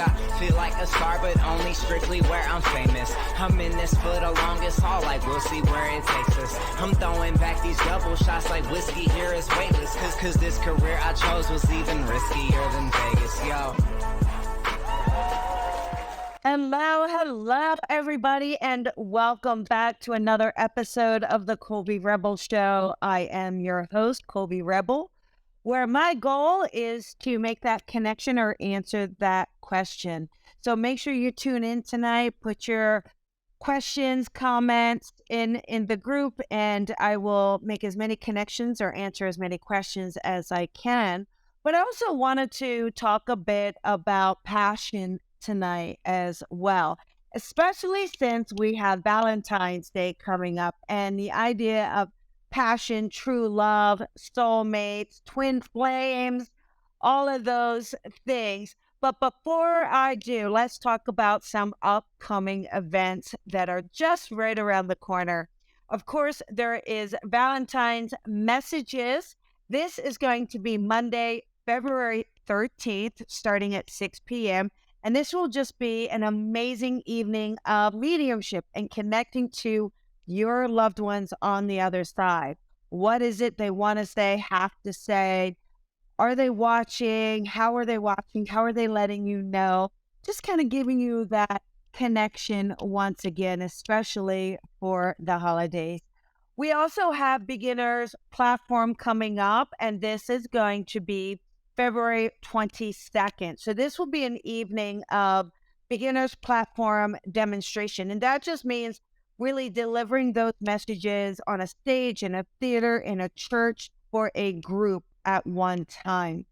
I feel like a star, but only strictly where I'm famous. I'm in this for the longest haul, like we'll see where it takes us. I'm throwing back these double shots like whiskey here is weightless. Cause this career I chose was even riskier than Vegas, yo. Hello, everybody, and welcome back to another episode of the Colby Rebel Show. I am your host, Colby Rebel, where my goal is to make that connection or answer that question. So make sure you tune in tonight, put your questions, comments in the group, and I will make as many connections or answer as many questions as I can. But I also wanted to talk a bit about passion tonight as well, especially since we have Valentine's Day coming up and the idea of passion, true love, soulmates, twin flames, all of those things. But before I do, let's talk about some upcoming events that are just right around the corner. Of course, there is Valentine's Messages. This is going to be Monday, February 13th, starting at 6 p.m. And this will just be an amazing evening of mediumship and connecting to your loved ones on the other side. What is it they want to say, have to say? Are they watching? How are they watching? How are they letting you know? Just kind of giving you that connection once again, especially for the holidays. We also have Beginners Platform coming up, and this is going to be February 22nd. So this will be an evening of Beginners Platform demonstration. And that just means really delivering those messages on a stage, in a theater, in a church, for a group at one time.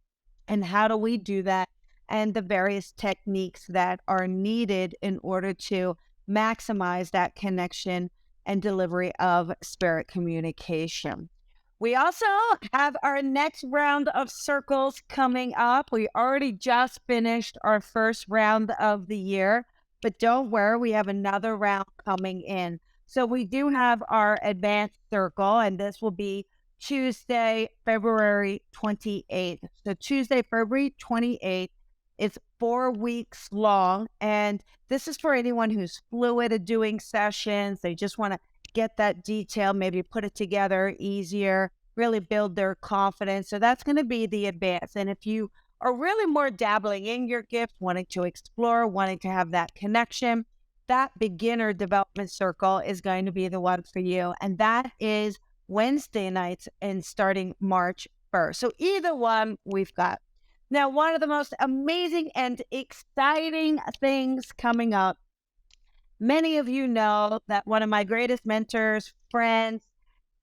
And how do we do that? And the various techniques that are needed in order to maximize that connection and delivery of spirit communication. We also have our next round of circles coming up. We already just finished our first round of the year, but don't worry, we have another round coming in. So we do have our advanced circle, and this will be Tuesday, February 28th. So Tuesday, February 28th, it's 4 weeks long. And this is for anyone who's fluid at doing sessions. They just want to get that detail, maybe put it together easier, really build their confidence. So that's going to be the advance. And if you are really more dabbling in your gift, wanting to explore, wanting to have that connection, that beginner development circle is going to be the one for you. And that is Wednesday nights and starting March 1st. So either one we've got. Now, one of the most amazing and exciting things coming up, many of you know that one of my greatest mentors, friends,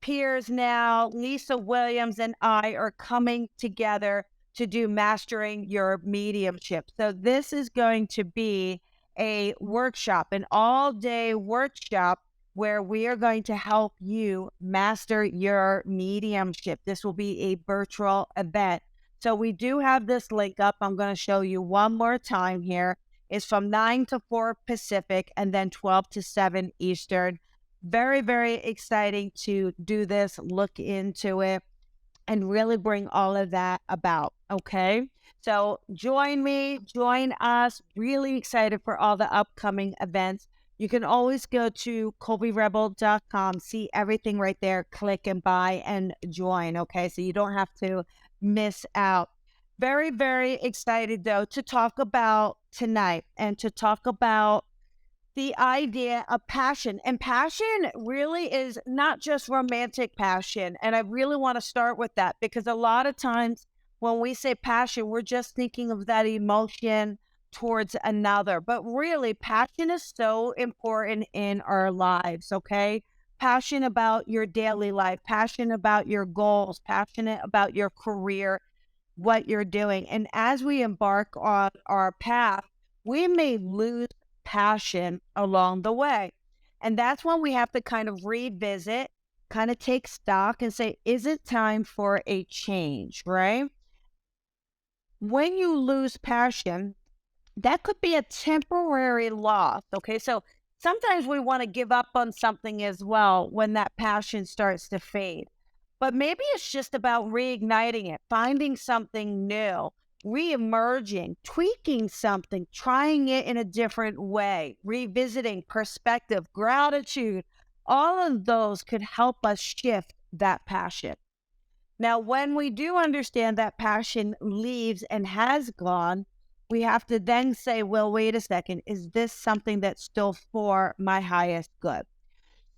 peers now, Lisa Williams and I are coming together to do Mastering Your Mediumship. So this is going to be a workshop, an all-day workshop where we are going to help you master your mediumship. This will be a virtual event. So we do have this link up. I'm going to show you one more time here. It's from 9 to 4 Pacific and then 12 to 7 Eastern. Very, very exciting to do this, look into it, and really bring all of that about, okay? So join me, join us. Really excited for all the upcoming events. You can always go to colbyrebel.com, see everything right there, click and buy and join, okay? So you don't have to miss out. Very, very excited, though, to talk about tonight and to talk about the idea of passion. And passion really is not just romantic passion. And I really want to start with that because a lot of times when we say passion, we're just thinking of that emotion towards another. But really, passion is so important in our lives, okay? Passion about your daily life, passion about your goals, passionate about your career, what you're doing. And as we embark on our path, we may lose passion along the way. And that's when we have to kind of revisit, kind of take stock and say, is it time for a change, right? When you lose passion, that could be a temporary loss, okay? So sometimes we want to give up on something as well when that passion starts to fade. But maybe it's just about reigniting it, finding something new, re-emerging, tweaking something, trying it in a different way, revisiting perspective, gratitude, all of those could help us shift that passion. Now, when we do understand that passion leaves and has gone, we have to then say, well, wait a second, is this something that's still for my highest good?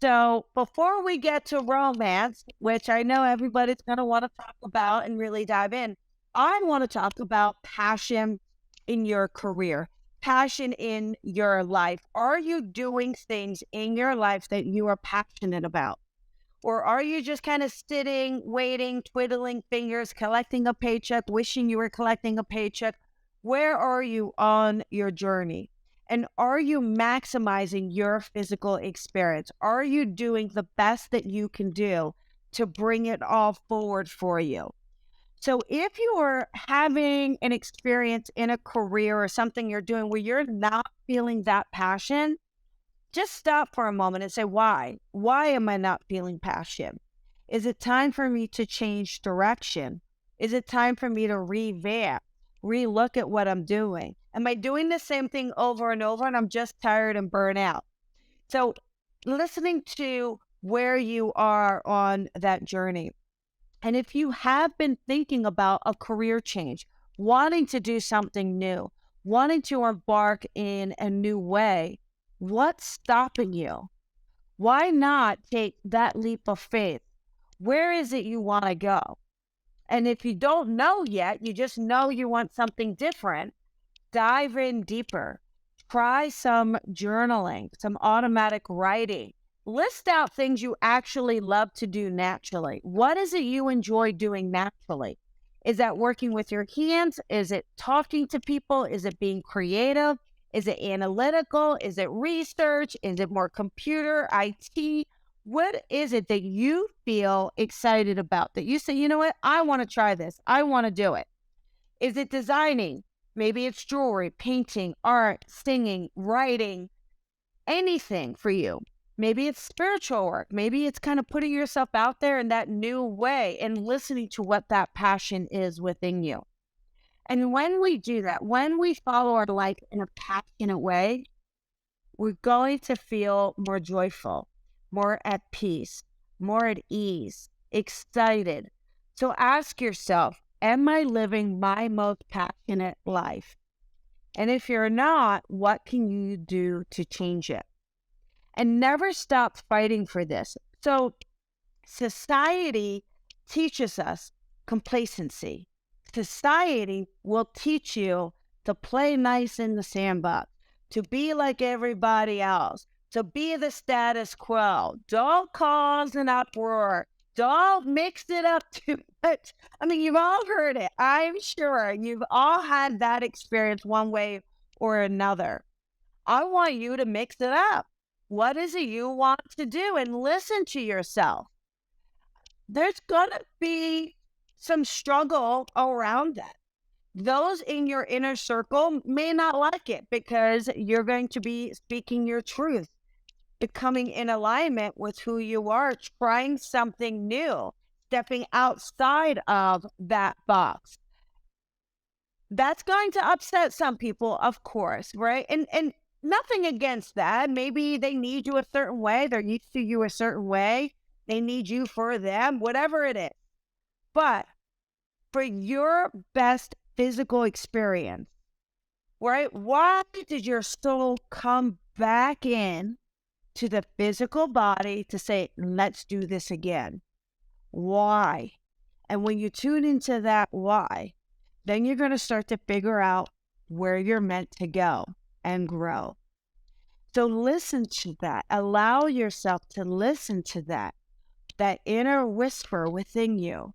So before we get to romance, which I know everybody's going to want to talk about and really dive in, I want to talk about passion in your career, passion in your life. Are you doing things in your life that you are passionate about? Or are you just kind of sitting, waiting, twiddling fingers, collecting a paycheck, wishing you were collecting a paycheck? Where are you on your journey? And are you maximizing your physical experience? Are you doing the best that you can do to bring it all forward for you? So if you are having an experience in a career or something you're doing where you're not feeling that passion, just stop for a moment and say, why? Why am I not feeling passion? Is it time for me to change direction? Is it time for me to revamp, relook at what I'm doing? Am I doing the same thing over and over and I'm just tired and burnt out? So listening to where you are on that journey. And if you have been thinking about a career change, wanting to do something new, wanting to embark in a new way, what's stopping you? Why not take that leap of faith? Where is it you want to go? And if you don't know yet, you just know you want something different, dive in deeper. Try some journaling, some automatic writing. List out things you actually love to do naturally. What is it you enjoy doing naturally? Is that working with your hands? Is it talking to people? Is it being creative? Is it analytical? Is it research? Is it more computer, IT? What is it that you feel excited about that you say, you know what? I want to try this. I want to do it. Is it designing? Maybe it's jewelry, painting, art, singing, writing, anything for you. Maybe it's spiritual work. Maybe it's kind of putting yourself out there in that new way and listening to what that passion is within you. And when we do that, when we follow our life in a passionate way, we're going to feel more joyful, more at peace, more at ease, excited. So ask yourself, am I living my most passionate life? And if you're not, what can you do to change it? And never stop fighting for this. So society teaches us complacency. Society will teach you to play nice in the sandbox, to be like everybody else, to be the status quo. Don't cause an uproar. Don't mix it up too much. I mean, you've all heard it. I'm sure you've all had that experience one way or another. I want you to mix it up. What is it you want to do? And listen to yourself. There's going to be some struggle around that. Those in your inner circle may not like it because you're going to be speaking your truth, becoming in alignment with who you are, trying something new, stepping outside of that box. That's going to upset some people, of course, right? And nothing against that. Maybe they need you a certain way, they're used to you a certain way, they need you for them, whatever it is. But for your best physical experience, right? Why did your soul come back in to the physical body to say, let's do this again? Why? And when you tune into that why, then you're going to start to figure out where you're meant to go and grow. So listen to that. Allow yourself to listen to that inner whisper within you,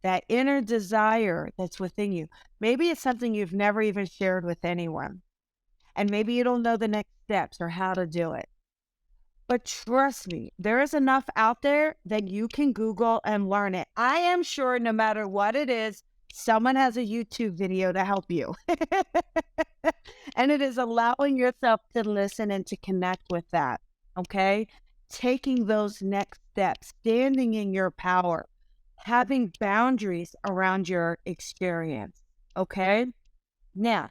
that inner desire that's within you. Maybe it's something you've never even shared with anyone. And maybe you don't know the next steps or how to do it. But trust me, there is enough out there that you can Google and learn it. I am sure no matter what it is, someone has a YouTube video to help you. And it is allowing yourself to listen and to connect with that. Okay? Taking those next steps, standing in your power, having boundaries around your experience. Okay. Now,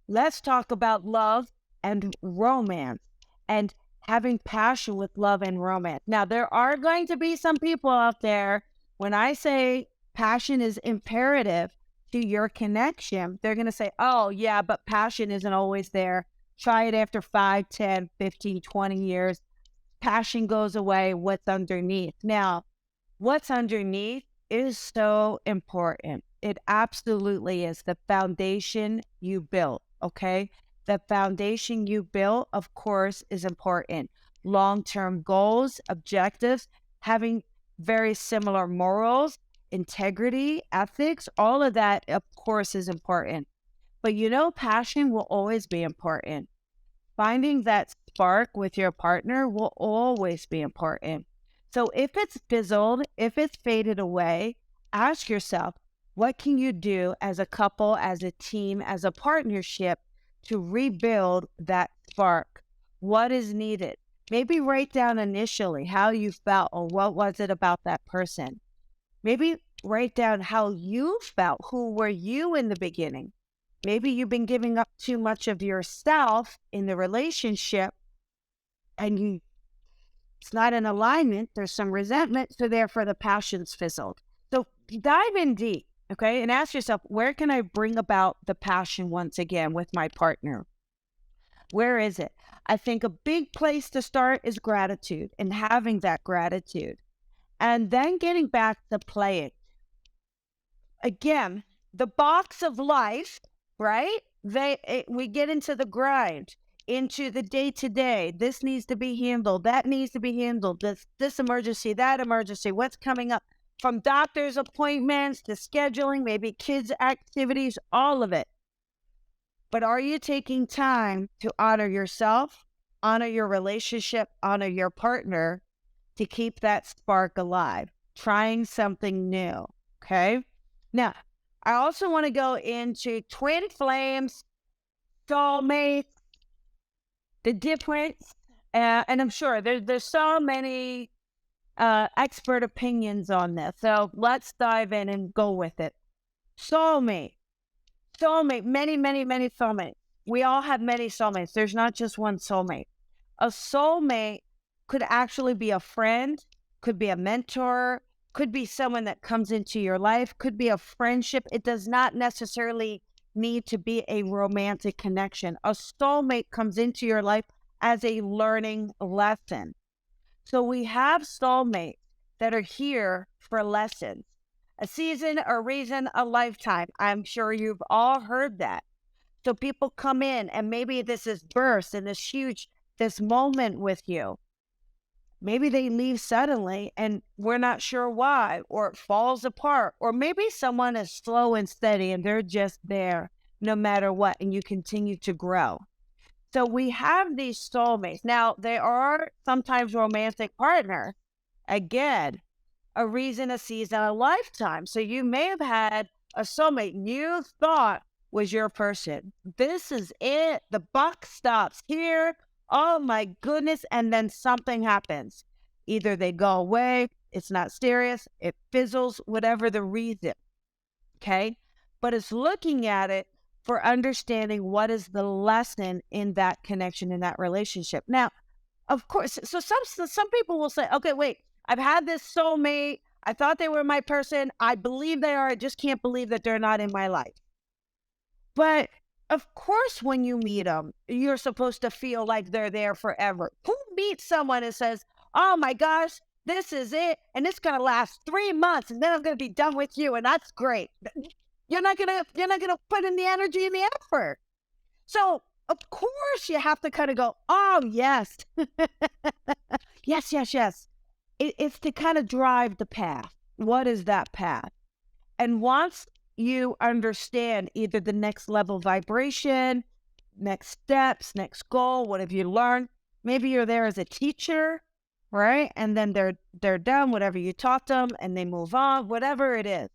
let's talk about love and romance and having passion with love and romance. Now, there are going to be some people out there, when I say passion is imperative to your connection, they're going to say, oh, yeah, but passion isn't always there. Try it after 5, 10, 15, 20 years. Passion goes away. What's underneath? Now, what's underneath is so important. It absolutely is the foundation you built, okay? The foundation you built, of course, is important. Long-term goals, objectives, having very similar morals, integrity, ethics, all of that, of course, is important. But passion will always be important. Finding that spark with your partner will always be important. So if it's fizzled, if it's faded away, ask yourself, what can you do as a couple, as a team, as a partnership to rebuild that spark? What is needed? Maybe write down initially how you felt or what was it about that person. Maybe write down how you felt. Who were you in the beginning? Maybe you've been giving up too much of yourself in the relationship and it's not in alignment. There's some resentment. So therefore the passion's fizzled. So dive in deep, okay? And ask yourself, where can I bring about the passion once again with my partner? Where is it? I think a big place to start is gratitude and having that gratitude. And then getting back to playing. Again, the box of life, right? We get into the grind, into the day to day. This needs to be handled. That needs to be handled. This emergency, that emergency. What's coming up? From doctor's appointments to scheduling, maybe kids' activities, all of it. But are you taking time to honor yourself, honor your relationship, honor your partner to keep that spark alive? Trying something new. Okay. Now, I also want to go into twin flames, soulmates, the difference, and I'm sure there's so many expert opinions on this. So let's dive in and go with it. Soulmate, many, many, many soulmates. We all have many soulmates. There's not just one soulmate. A soulmate could actually be a friend, could be a mentor, could be someone that comes into your life, could be a friendship. It does not necessarily need to be a romantic connection. A soulmate comes into your life as a learning lesson. So we have soulmates that are here for lessons. A season, a reason, a lifetime. I'm sure you've all heard that. So people come in and maybe this is burst and this moment with you. Maybe they leave suddenly and we're not sure why, or it falls apart, or maybe someone is slow and steady and they're just there no matter what, and you continue to grow. So we have these soulmates. Now, they are sometimes romantic partners. Again, a reason, a season, a lifetime. So you may have had a soulmate you thought was your person. This is it. The buck stops here. Oh my goodness. And then something happens. Either they go away, it's not serious, it fizzles, whatever the reason. Okay. But it's looking at it for understanding what is the lesson in that connection, in that relationship. Now, of course, so some people will say, okay, wait, I've had this soulmate. I thought they were my person. I believe they are. I just can't believe that they're not in my life. But of course, when you meet them, you're supposed to feel like they're there forever. Who meets someone and says, oh my gosh, this is it, and it's going to last 3 months, and then I'm going to be done with you, and that's great. You're not gonna put in the energy and the effort. So of course you have to kind of go, oh yes, yes. It's to kind of drive the path. What is that path? And once you understand either the next level vibration, next steps, next goal, what have you learned? Maybe you're there as a teacher, right? And then they're done, whatever you taught them, and they move on, whatever it is.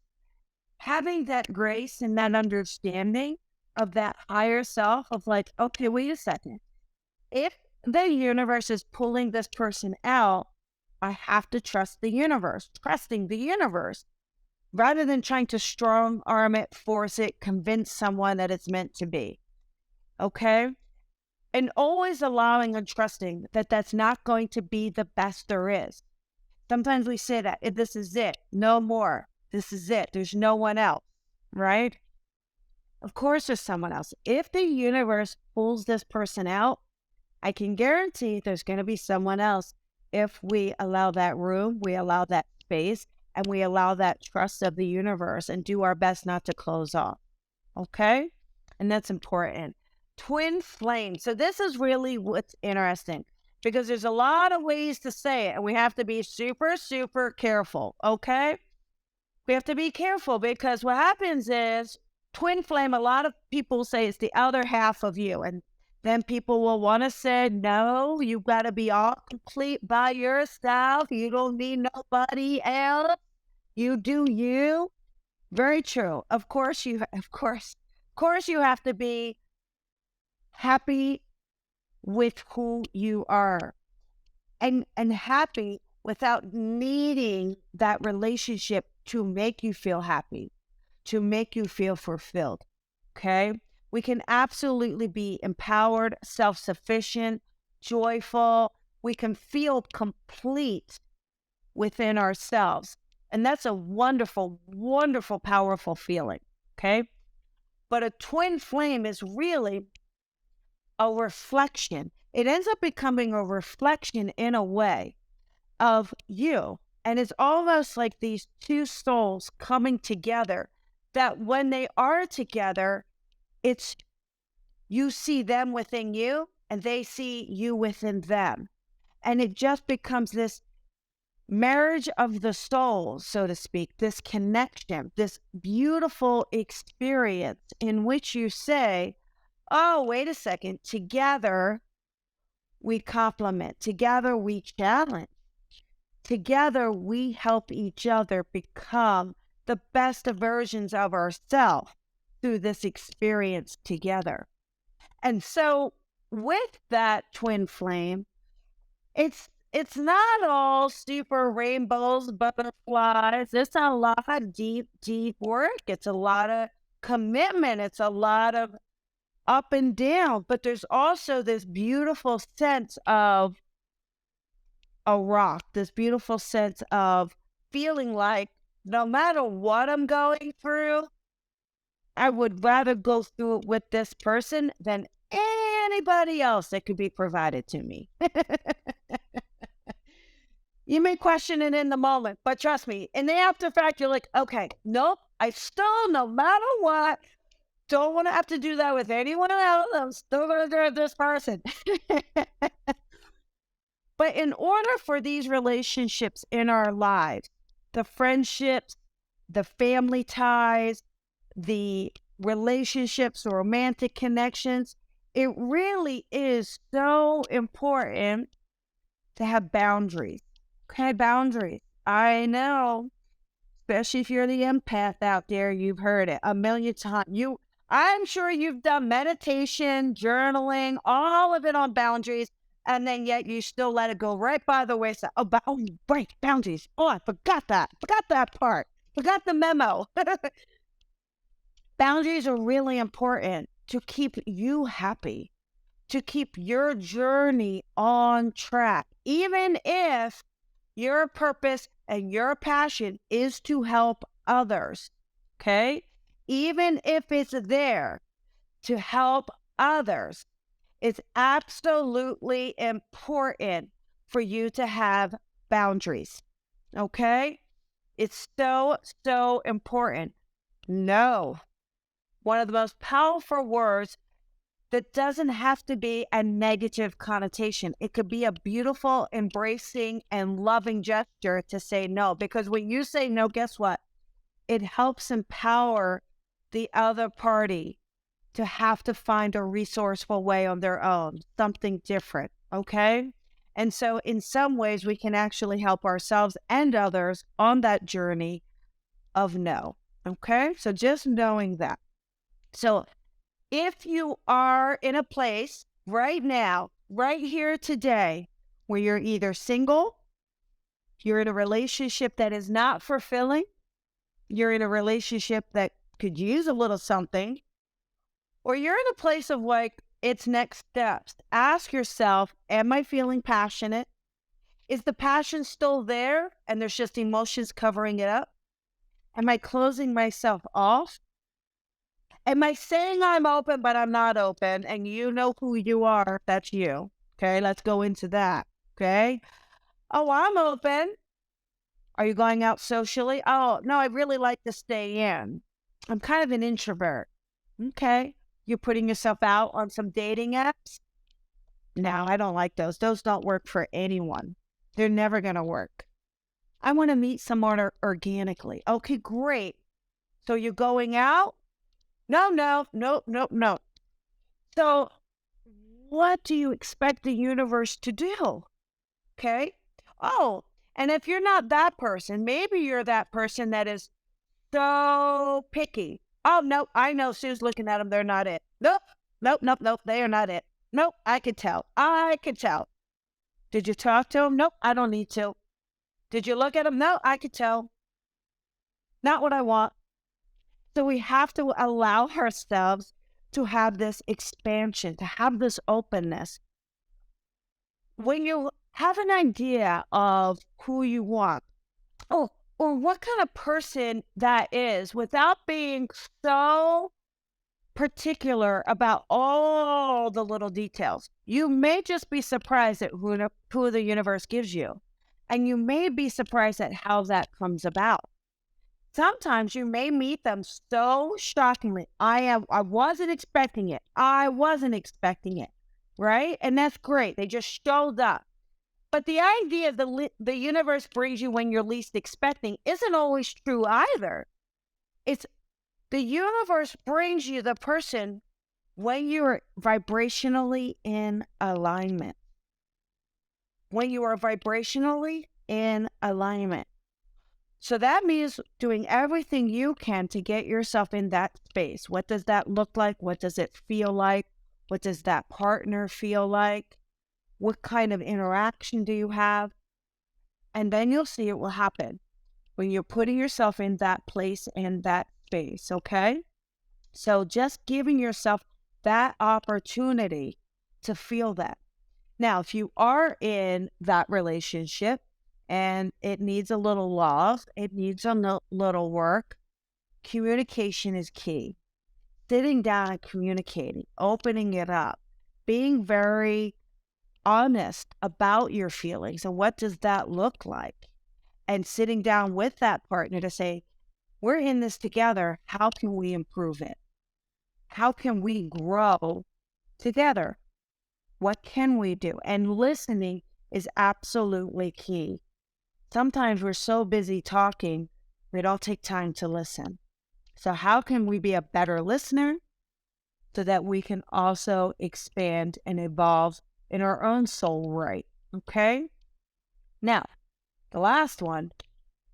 Having that grace and that understanding of that higher self of like, okay, wait a second. If the universe is pulling this person out, I have to trust the universe, trusting the universe. rather than trying to strong arm it, force it, convince someone that it's meant to be. Okay? And always allowing and trusting that that's not going to be the best there is. Sometimes we say that this is it, no more. This is it. There's no one else, right? Of course, there's someone else. If the universe pulls this person out, I can guarantee there's going to be someone else if we allow that room, we allow that space, and we allow that trust of the universe and do our best not to close off. Okay? And that's important. Twin flame. So this is really what's interesting because there's a lot of ways to say it and we have to be super, super careful. Okay? We have to be careful because what happens is twin flame, a lot of people say it's the other half of you. And then people will want to say, no, you got to be all complete by yourself. You don't need nobody else. You do you. Very true. Of course you have to be happy with who you are and happy without needing that relationship to make you feel happy, to make you feel fulfilled. Okay? We can absolutely be empowered, self-sufficient, joyful. We can feel complete within ourselves. And that's a wonderful, wonderful, powerful feeling. Okay? But a twin flame is really a reflection. It ends up becoming a reflection in a way of you. And it's almost like these two souls coming together that when they are together, it's you see them within you and they see you within them. And it just becomes this marriage of the souls, so to speak, this connection, this beautiful experience in which you say, oh, wait a second, together we complement, together we challenge, together we help each other become the best versions of ourselves through this experience together. And so with that twin flame, it's not all super rainbows, butterflies. It's a lot of deep, deep work. It's a lot of commitment. It's a lot of up and down, but there's also this beautiful sense of a rock, this beautiful sense of feeling like no matter what I'm going through, I would rather go through it with this person than anybody else that could be provided to me. You may question it in the moment, but trust me, in the after fact, you're like, okay, nope, I still, no matter what, don't want to have to do that with anyone else. I'm still going to do this person. But in order for these relationships in our lives, the friendships, the family ties, the relationships, the romantic connections, it really is so important to have boundaries. Okay, boundaries. I know, especially if you're the empath out there, you've heard it a million times. I'm sure you've done meditation, journaling, all of it on boundaries, and then yet you still let it go right by the wayside. Oh, right, boundaries. Oh, I forgot that part. Forgot the memo. Boundaries are really important to keep you happy, to keep your journey on track, even if your purpose and your passion is to help others, okay? Even if it's there to help others, it's absolutely important for you to have boundaries, okay? It's so, so important. No. One of the most powerful words that doesn't have to be a negative connotation. It could be a beautiful, embracing, and loving gesture to say no. Because when you say no, guess what? It helps empower the other party to have to find a resourceful way on their own, something different, okay? And so in some ways, we can actually help ourselves and others on that journey of no, okay? So just knowing that. So if you are in a place right now, right here today, where you're either single, you're in a relationship that is not fulfilling, you're in a relationship that could use a little something, or you're in a place of like, it's next steps. Ask yourself, am I feeling passionate? Is the passion still there and there's just emotions covering it up? Am I closing myself off? Am I saying I'm open, but I'm not open? And you know who you are. That's you. Okay, let's go into that. Okay. Oh, I'm open. Are you going out socially? Oh, no, I really like to stay in. I'm kind of an introvert. Okay. You're putting yourself out on some dating apps? No, I don't like those. Those don't work for anyone. They're never going to work. I want to meet someone organically. Okay, great. So you're going out? No, no, no, no, no. So what do you expect the universe to do? Okay. Oh, and if you're not that person, maybe you're that person that is so picky. Oh, no, I know Sue's looking at them. They're not it. Nope, nope, nope, nope. They are not it. Nope, I could tell. I could tell. Did you talk to them? Nope, I don't need to. Did you look at them? No, I could tell. Not what I want. So we have to allow ourselves to have this expansion, to have this openness. When you have an idea of who you want, oh, or what kind of person that is, without being so particular about all the little details, you may just be surprised at who the universe gives you. And you may be surprised at how that comes about. Sometimes you may meet them so shockingly. I wasn't expecting it. I wasn't expecting it. Right? And that's great. They just showed up. But the idea of the universe brings you when you're least expecting isn't always true either. It's the universe brings you the person when you're vibrationally in alignment. When you are vibrationally in alignment. So that means doing everything you can to get yourself in that space. What does that look like? What does it feel like? What does that partner feel like? What kind of interaction do you have? And then you'll see it will happen when you're putting yourself in that place and that space, okay? So just giving yourself that opportunity to feel that. Now, if you are in that relationship and it needs a little love, it needs a little work, communication is key. Sitting down and communicating, opening it up, being very honest about your feelings and what does that look like, and sitting down with that partner to say, we're in this together. How can we improve it? How can we grow together? What can we do? And listening is absolutely key. Sometimes we're so busy talking, we don't take time to listen. So how can we be a better listener so that we can also expand and evolve in our own soul right? Okay? Now, the last one,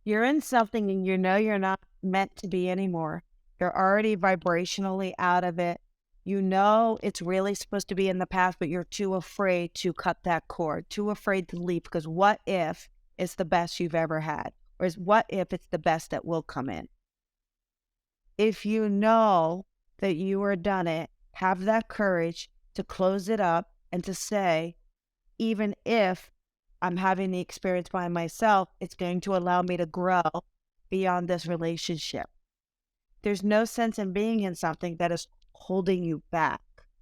you're in something and you know you're not meant to be anymore. You're already vibrationally out of it. You know it's really supposed to be in the past, but you're too afraid to cut that cord, too afraid to leap, because what if it's the best you've ever had? Or what if it's the best that will come in? If you know that you are done it, have that courage to close it up and to say, even if I'm having the experience by myself, it's going to allow me to grow beyond this relationship. There's no sense in being in something that is holding you back.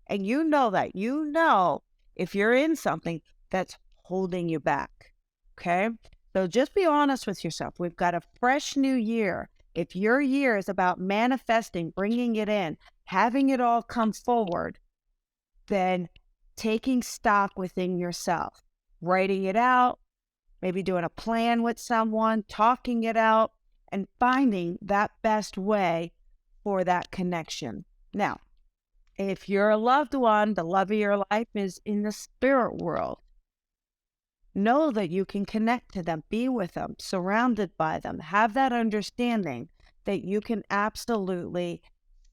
And you know that. You know if you're in something that's holding you back. Okay? So just be honest with yourself. We've got a fresh new year. If your year is about manifesting, bringing it in, having it all come forward, then taking stock within yourself, writing it out, maybe doing a plan with someone, talking it out, and finding that best way for that connection. Now, if you're a loved one, the love of your life is in the spirit world. Know that you can connect to them, be with them, surrounded by them, have that understanding that you can absolutely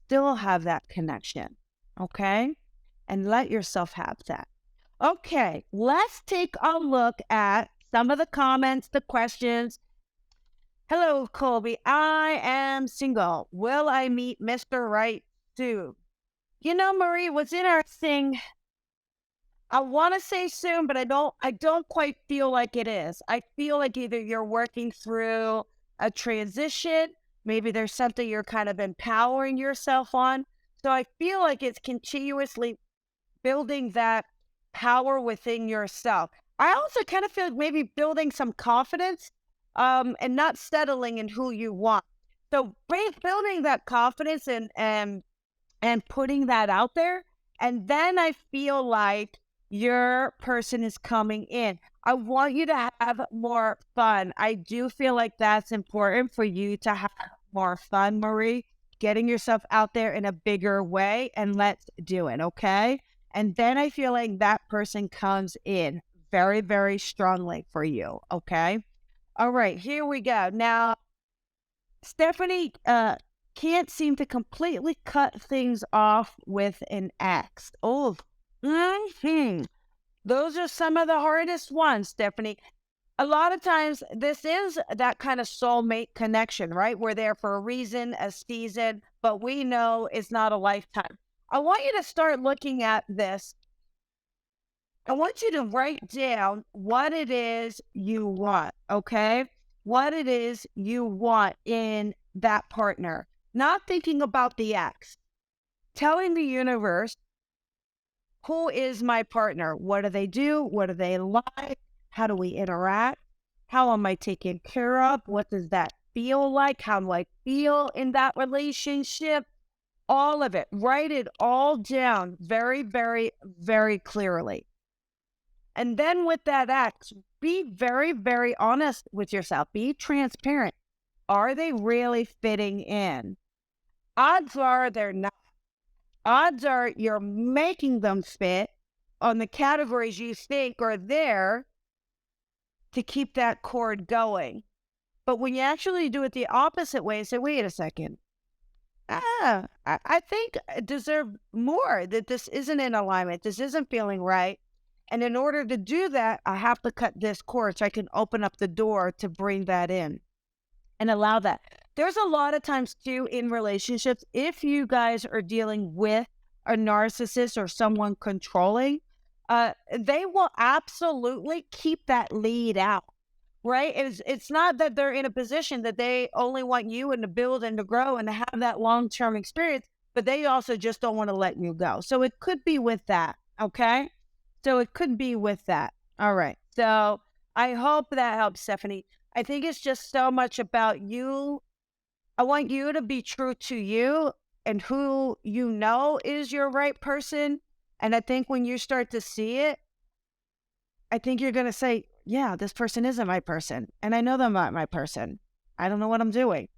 still have that connection, okay? And let yourself have that. Okay, let's take a look at some of the comments, the questions. Hello, Colby. I am single. Will I meet Mr. Right soon? You know, Marie, what's interesting, I want to say soon, but I don't quite feel like it is. I feel like either you're working through a transition, maybe there's something you're kind of empowering yourself on. So I feel like it's continuously building that power within yourself. I also kind of feel like maybe building some confidence, and not settling in who you want. So building that confidence and putting that out there. And then I feel like your person is coming in. I want you to have more fun. I do feel like that's important for you to have more fun, Marie, getting yourself out there in a bigger way. And let's do it. Okay. And then I feel like that person comes in very, very strongly for you. Okay. All right. Here we go. Now, Stephanie can't seem to completely cut things off with an ex. Oh, those are some of the hardest ones, Stephanie. A lot of times, this is that kind of soulmate connection, right? We're there for a reason, a season, but we know it's not a lifetime. I want you to start looking at this. I want you to write down what it is you want, okay? What it is you want in that partner. Not thinking about the ex. Telling the universe, who is my partner? What do they do? What do they like? How do we interact? How am I taken care of? What does that feel like? How do I feel in that relationship? All of it. Write it all down very, very, very clearly. And then with that ex, be very, very honest with yourself. Be transparent. Are they really fitting in? Odds are they're not. Odds are you're making them fit on the categories you think are there to keep that cord going. But when you actually do it the opposite way, say, wait a second. I think I deserve more, that this isn't in alignment. This isn't feeling right. And in order to do that, I have to cut this cord so I can open up the door to bring that in and allow that. There's a lot of times too in relationships, if you guys are dealing with a narcissist or someone controlling, they will absolutely keep that lead out, right? It's not that they're in a position that they only want you and to build and to grow and to have that long-term experience, but they also just don't want to let you go. So it could be with that, okay? So it could be with that. All right. So I hope that helps, Stephanie. I think it's just so much about you. I want you to be true to you and who you know is your right person. And I think when you start to see it, I think you're going to say, yeah, this person isn't my person. And I know they're not my person. I don't know what I'm doing.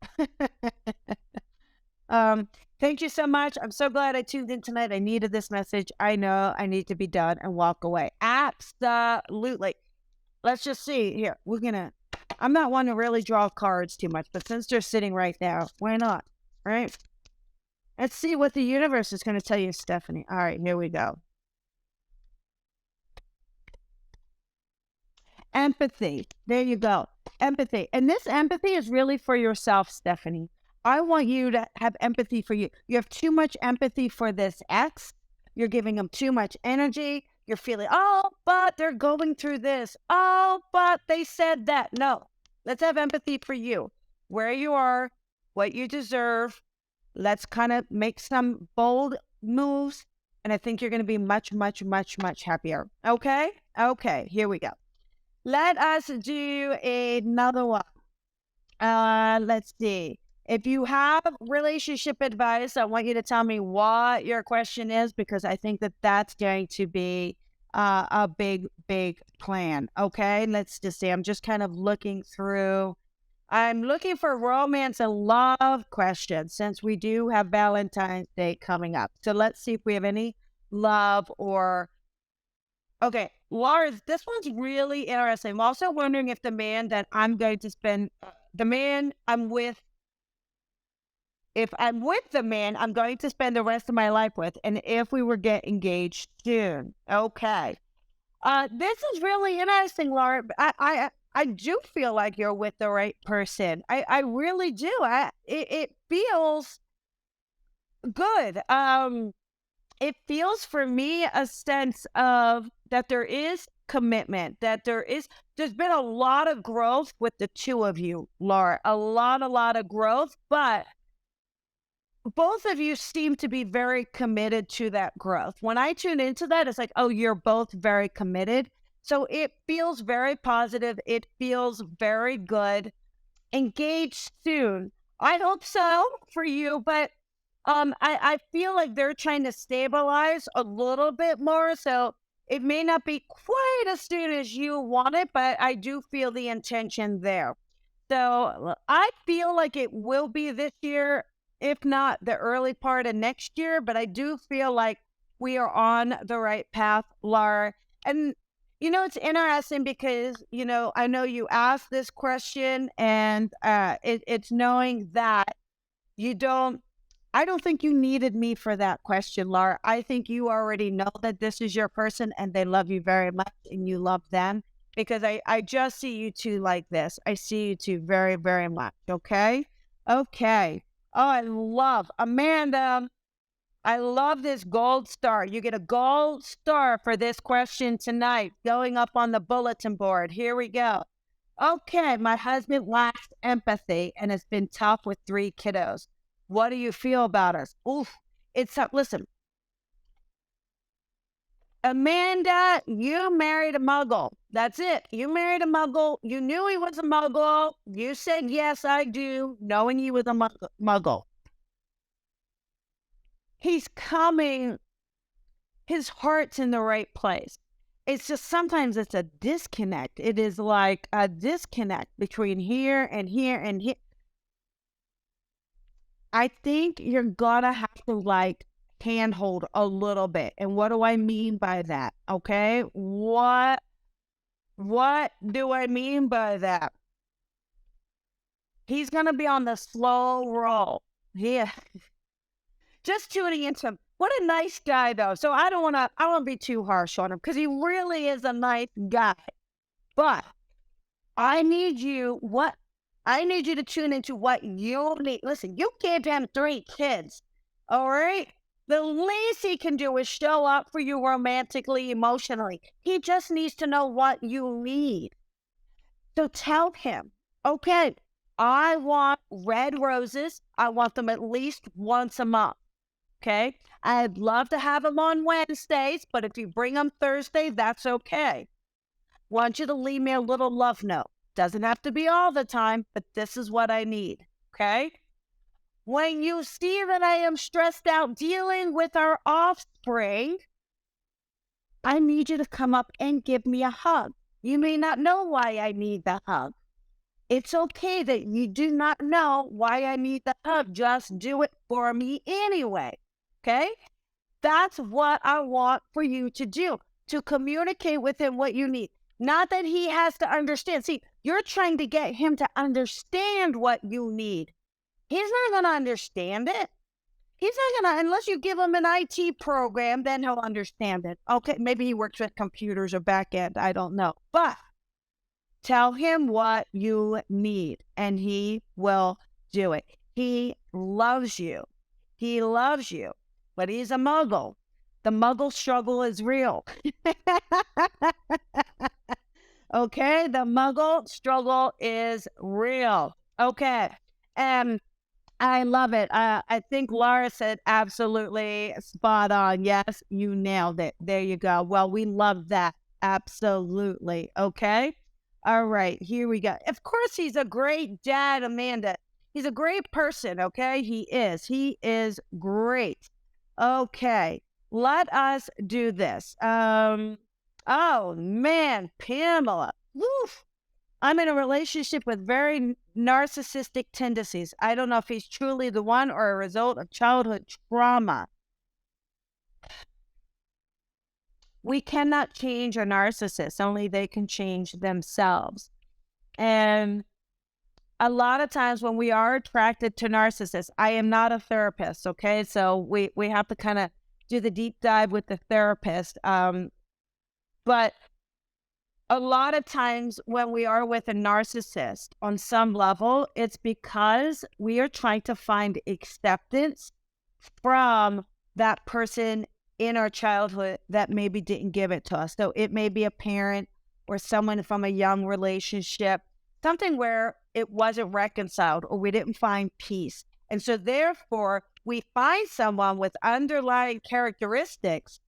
Thank you so much. I'm so glad I tuned in tonight. I needed this message. I know I need to be done and walk away. Absolutely. Let's just see here. I'm not one to really draw cards too much, but since they're sitting right there, why not? Right? Let's see what the universe is going to tell you, Stephanie. All right, here we go. Empathy. There you go. Empathy. And this empathy is really for yourself, Stephanie. I want you to have empathy for you. You have too much empathy for this ex. You're giving them too much energy. You're feeling, oh, but they're going through this. Oh, but they said that. No, let's have empathy for you, where you are, what you deserve. Let's kind of make some bold moves. And I think you're going to be much, much, much, much happier. Okay? Okay, here we go. Let us do another one. Let's see. If you have relationship advice, I want you to tell me what your question is, because I think that that's going to be a big, big plan. Okay, let's just see. I'm just kind of looking through. I'm looking for romance and love questions since we do have Valentine's Day coming up. So let's see if we have any love or... Okay, Laura, this one's really interesting. I'm also wondering if the man that I'm going to spend, the man I'm with, if I'm with the man I'm going to spend the rest of my life with, and if we were get engaged soon. Okay. This is really interesting, Laura. I do feel like you're with the right person. I really do. It feels good. It feels for me a sense of that there is commitment, that there's been a lot of growth with the two of you, Laura. A lot of growth, but both of you seem to be very committed to that growth. When I tune into that, it's like, oh, you're both very committed. So it feels very positive. It feels very good. Engaged soon. I hope so for you, but I feel like they're trying to stabilize a little bit more. So it may not be quite as soon as you want it, but I do feel the intention there. So I feel like it will be this year, if not the early part of next year, but I do feel like we are on the right path, Laura. And, it's interesting because, I know you asked this question and it's knowing that you don't, I don't think you needed me for that question, Laura. I think you already know that this is your person and they love you very much and you love them because I just see you two like this. I see you two very, very much. Okay. Okay. Oh, I love Amanda. I love this gold star. You get a gold star for this question tonight, going up on the bulletin board. Here we go. Okay, my husband lacks empathy and has been tough with 3 kiddos. What do you feel about us? Oof. Listen, Amanda, you married a muggle. That's it. You married a muggle. You knew he was a muggle. You said, yes, I do, knowing he was a muggle. He's coming. His heart's in the right place. It's just sometimes it's a disconnect. It is like a disconnect between here and here and here. I think you're gonna have to like handhold a little bit. And what do I mean by that? Okay. What do I mean by that? He's gonna be on the slow roll. Yeah. Just tuning into him. What a nice guy though. So I don't wanna be too harsh on him because he really is a nice guy. But I need you to tune into what you need. Listen, you gave him 3 kids. All right. The least he can do is show up for you romantically, emotionally. He just needs to know what you need. So tell him, okay, I want red roses. I want them at least once a month. Okay. I'd love to have them on Wednesdays, but if you bring them Thursday, that's okay. Want you to leave me a little love note. Doesn't have to be all the time, but this is what I need. Okay. When you see that I am stressed out dealing with our offspring, I need you to come up and give me a hug. You may not know why I need the hug. It's okay that you do not know why I need the hug. Just do it for me anyway. Okay? That's what I want for you to do, to communicate with him what you need. Not that he has to understand. See, you're trying to get him to understand what you need. He's not going to understand it. He's not going to, unless you give him an IT program, then he'll understand it. Okay, maybe he works with computers or back end. I don't know. But tell him what you need and he will do it. He loves you. He loves you, but he's a muggle. The muggle struggle is real. Okay, the muggle struggle is real. Okay, and I love it. I think Laura said absolutely spot on. Yes, you nailed it. There you go. Well, we love that. Absolutely. Okay. All right, here we go. Of course, he's a great dad, Amanda. He's a great person. Okay, he is. He is great. Okay, let us do this. Oh man, Pamela. Woof. I'm in a relationship with very narcissistic tendencies. I don't know if he's truly the one or a result of childhood trauma. We cannot change a narcissist, only they can change themselves. And a lot of times when we are attracted to narcissists, I am not a therapist, okay? So we have to kind of do the deep dive with the therapist. But a lot of times when we are with a narcissist on some level, it's because we are trying to find acceptance from that person in our childhood that maybe didn't give it to us. So it may be a parent or someone from a young relationship, something where it wasn't reconciled or we didn't find peace. And so therefore, we find someone with underlying characteristics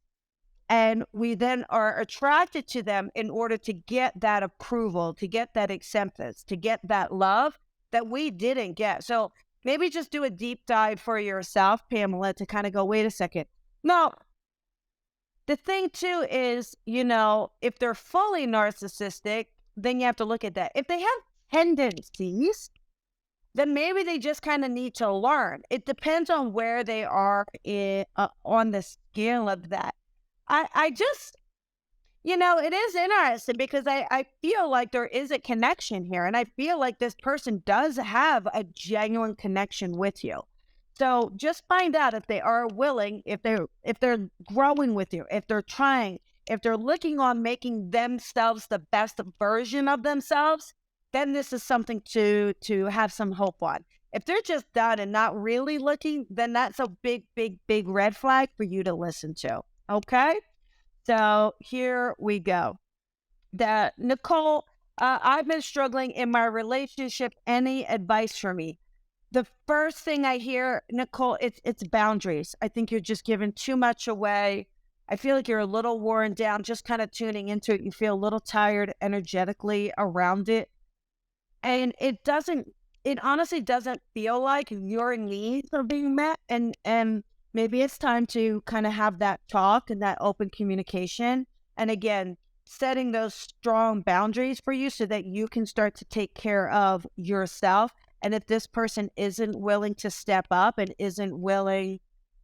and we then are attracted to them in order to get that approval, to get that acceptance, to get that love that we didn't get. So maybe just do a deep dive for yourself, Pamela, to kind of go, wait a second. No, the thing too is, if they're fully narcissistic, then you have to look at that. If they have tendencies, then maybe they just kind of need to learn. It depends on where they are on the scale of that. I just, it is interesting because I feel like there is a connection here. And I feel like this person does have a genuine connection with you. So just find out if they are willing, if they're growing with you, if they're trying, if they're looking on making themselves the best version of themselves, then this is something to have some hope on. If they're just done and not really looking, then that's a big, big, big red flag for you to listen to. Okay? So here we go. Nicole, I've been struggling in my relationship. Any advice for me? The first thing I hear, Nicole, it's boundaries. I think you're just giving too much away. I feel like you're a little worn down, just kind of tuning into it. You feel a little tired energetically around it. And it honestly doesn't feel like your needs are being met. And maybe it's time to kind of have that talk and that open communication. And again, setting those strong boundaries for you so that you can start to take care of yourself. And if this person isn't willing to step up and isn't willing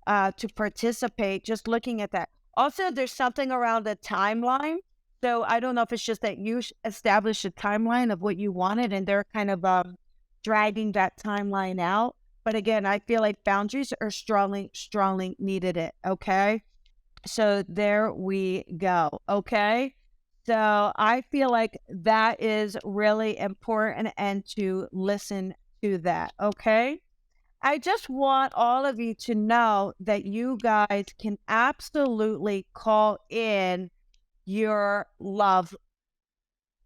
to participate, just looking at that. Also, there's something around the timeline. So I don't know if it's just that you established a timeline of what you wanted and they're kind of dragging that timeline out. But again, I feel like boundaries are strongly, strongly needed. Okay. So there we go. Okay. So I feel like that is really important and to listen to that. Okay. I just want all of you to know that you guys can absolutely call in your love.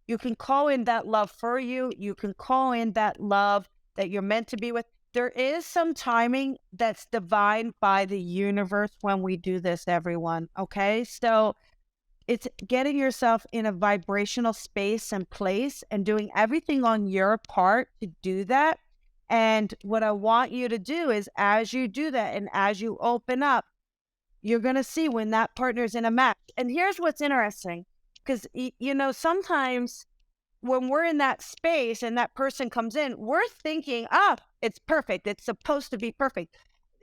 You can call in that love for you. You can call in that love that you're meant to be with. There is some timing that's divine by the universe when we do this, everyone. Okay. So it's getting yourself in a vibrational space and place and doing everything on your part to do that. And what I want you to do is as you do that and as you open up, you're going to see when that partner's in a match. And here's what's interesting, because, sometimes when we're in that space and that person comes in, we're thinking, it's perfect. It's supposed to be perfect.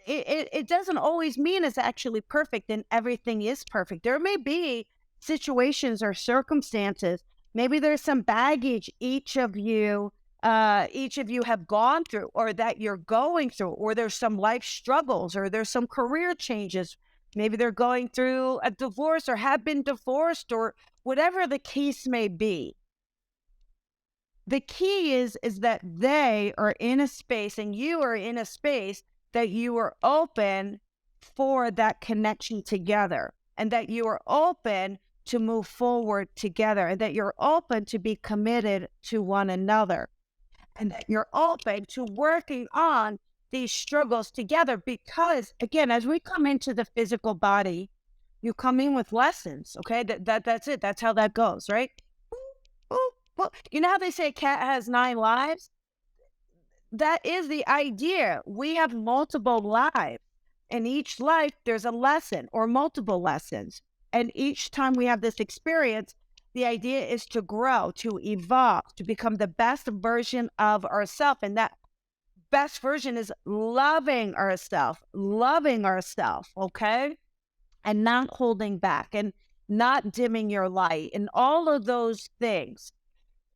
It doesn't always mean it's actually perfect and everything is perfect. There may be situations or circumstances. Maybe there's some baggage each of you have gone through or that you're going through, or there's some life struggles or there's some career changes. Maybe they're going through a divorce or have been divorced or whatever the case may be. The key is that they are in a space and you are in a space that you are open for that connection together and that you are open to move forward together and that you're open to be committed to one another and that you're open to working on these struggles together. Because again, as we come into the physical body, you come in with lessons. Okay. That's it. That's how that goes, right? Well, you know how they say a cat has 9 lives? That is the idea. We have multiple lives. In each life, there's a lesson or multiple lessons. And each time we have this experience, the idea is to grow, to evolve, to become the best version of ourselves. And that best version is loving ourselves, okay? And not holding back and not dimming your light and all of those things.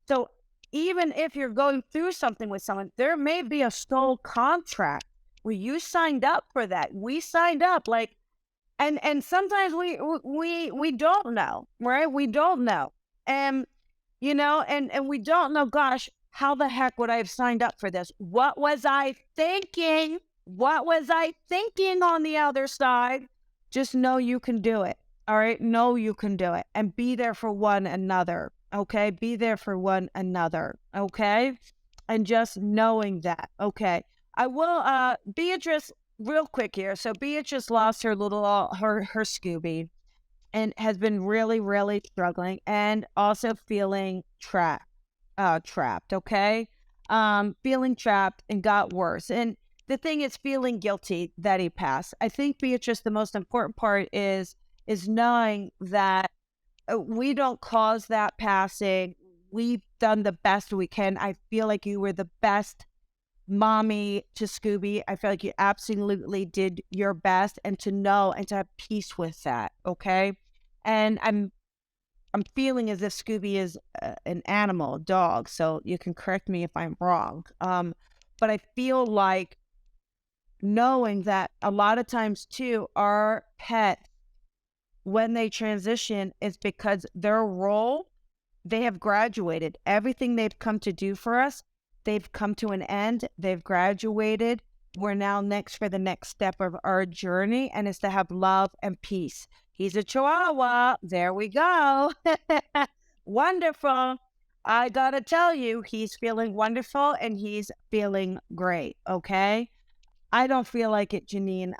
So even if you're going through something with someone, there may be a soul contract where you signed up for that. We signed up and sometimes we don't know, right? We don't know. And and we don't know, gosh, how the heck would I have signed up for this? What was I thinking? What was I thinking on the other side? Just know you can do it. All right. Know you can do it and be there for one another. Okay. Be there for one another. Okay. And just knowing that. Okay. I will, Beatrice, real quick here. So Beatrice lost her her Scooby and has been really, really struggling and also feeling trapped. Okay. Feeling trapped and got worse. And the thing is feeling guilty that he passed. I think, Beatrice, the most important part is knowing that we don't cause that passing. We've done the best we can. I feel like you were the best mommy to Scooby. I feel like you absolutely did your best, and to know and to have peace with that. Okay. And I'm feeling as if Scooby is an animal, a dog. So you can correct me if I'm wrong. But I feel like knowing that a lot of times too, our pets, when they transition, is because their role, they have graduated. Everything they've come to do for us, they've come to an end. They've graduated. We're now next for the next step of our journey, and it's to have love and peace. He's a Chihuahua. There we go. Wonderful. I gotta tell you, he's feeling wonderful and he's feeling great. Okay. I don't feel like it, Janine.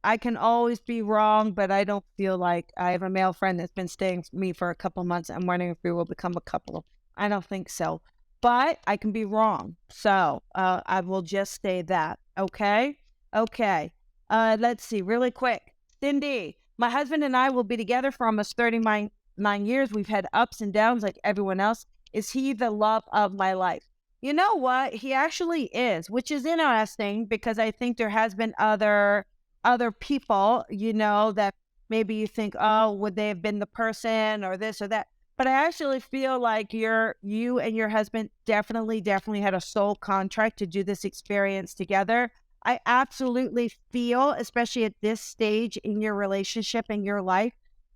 I can always be wrong, but I don't feel like I have a male friend that's been staying with me for a couple months. I'm wondering if we will become a couple. I don't think so, but I can be wrong. So I will just say that. Okay. Okay. Let's see really quick. Cindy, my husband and I will be together for almost 39 years. We've had ups and downs like everyone else. Is he the love of my life? You know what? He actually is, which is interesting because I think there has been other people, that maybe you think, oh, would they have been the person or this or that? But I actually feel like you and your husband definitely had a soul contract to do this experience together. I absolutely feel, especially at this stage in your relationship in your life,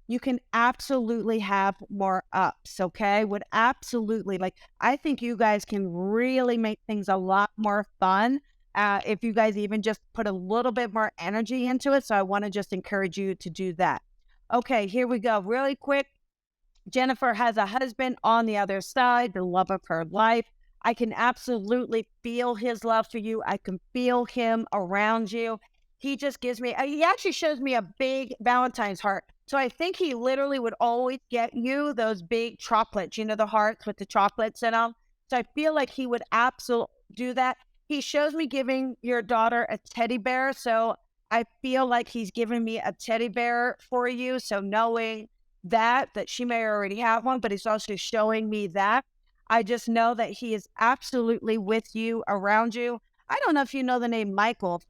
you can absolutely have more ups. Okay. Would absolutely, like, I think you guys can really make things a lot more fun if you guys even just put a little bit more energy into it. So I want to just encourage you to do that. Okay, here we go. Really quick. Jennifer has a husband on the other side, the love of her life. I can absolutely feel his love for you. I can feel him around you. He just gives me, he actually shows me a big Valentine's heart. So I think he literally would always get you those big chocolates, the hearts with the chocolates in them. So I feel like he would absolutely do that. He shows me giving your daughter a teddy bear. So I feel like he's giving me a teddy bear for you. So knowing that she may already have one, but he's also showing me that. I just know that he is absolutely with you, around you. I don't know if you know the name Michael.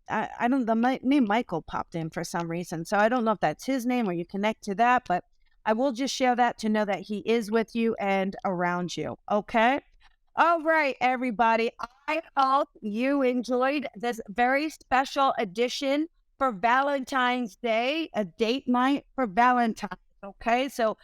I don't, the name Michael popped in for some reason. So I don't know if that's his name or you connect to that, but I will just share that to know that he is with you and around you. Okay. All right, everybody. I hope you enjoyed this very special edition for Valentine's Day, a date night for Valentine's. Okay, so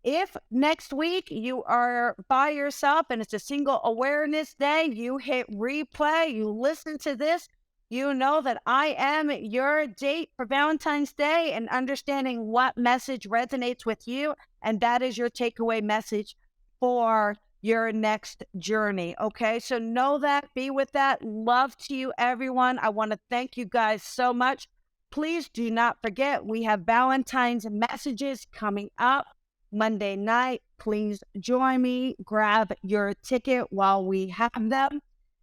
if next week you are by yourself and it's a single awareness day, you hit replay, you listen to this, you know that I am your date for Valentine's Day, and understanding what message resonates with you. And that is your takeaway message for your next journey. Okay, so know that, be with that. Love to you, everyone. I want to thank you guys so much. Please do not forget, we have Valentine's messages coming up Monday night. Please join me, grab your ticket while we have them.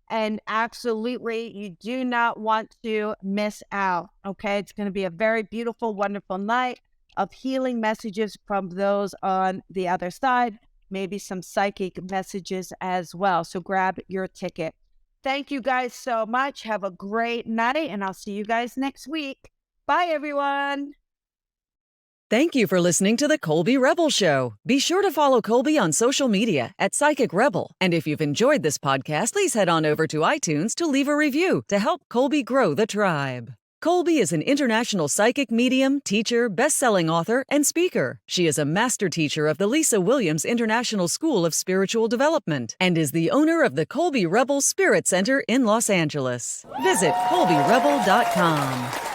And absolutely, you do not want to miss out. Okay, it's going to be a very beautiful, wonderful night of healing messages from those on the other side, maybe some psychic messages as well. So grab your ticket. Thank you guys so much. Have a great night, and I'll see you guys next week. Bye, everyone. Thank you for listening to the Colby Rebel Show. Be sure to follow Colby on social media at Psychic Rebel. And if you've enjoyed this podcast, please head on over to iTunes to leave a review to help Colby grow the tribe. Colby is an international psychic medium, teacher, best-selling author, and speaker. She is a master teacher of the Lisa Williams International School of Spiritual Development and is the owner of the Colby Rebel Spirit Center in Los Angeles. Visit colbyrebel.com.